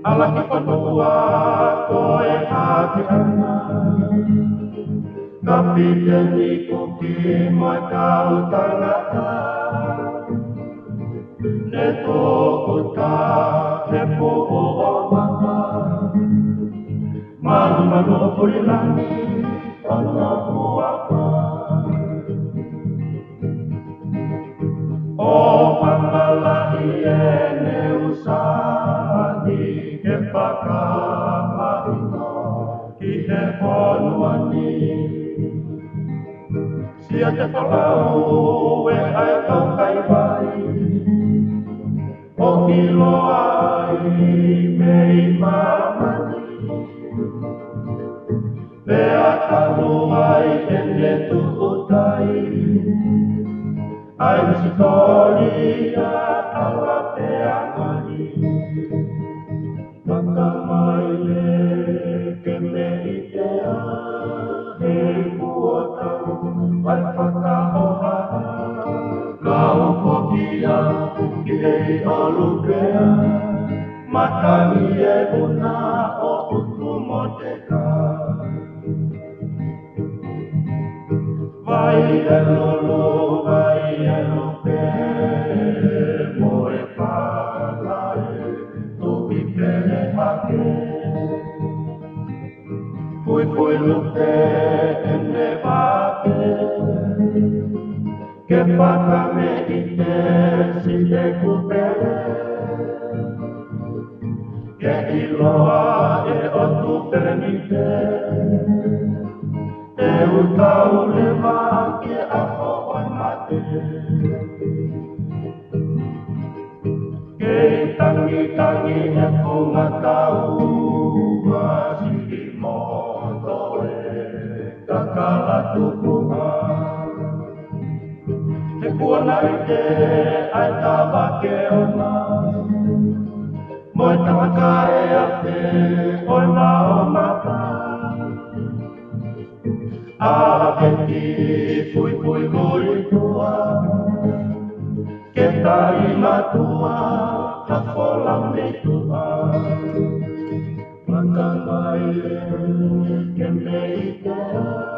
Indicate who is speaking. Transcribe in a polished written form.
Speaker 1: Alaki whanua koe haki ana. Ka piteni kuki moi kau tangata. Ne tōku tā he po'o o mata. Malu malu o purilani ana puaka. O pamalahi e ne usani ke whakamahina ki he ponuani. Sia te whalau e ai kau kai vai. O ilo ai me i mamani. Pea tanu ai e ne tuutai. Ai misitoria ala pea mani. Makamai le ke me itea he kuotau. Ai whakaohana kau kopia ki hei olupea. Matani e una o utu moteka. Vai e lulu, vai e lupe, moe palae, tupi pene hake. Fui fui lupe e ne vape, ke whakame i te si te kupere. Ke iloa e o tuperenite, e utau le ke aho o mate. Ke tangi tangi e punga tau a siki moto e kakala tupunga. Te kuana i te ai tawa ke ona. Moi tamaka e a te oi na o mata. A peti fui fui fui tua. Ke tai matua ka fola me tua. Makamai le ke me itea.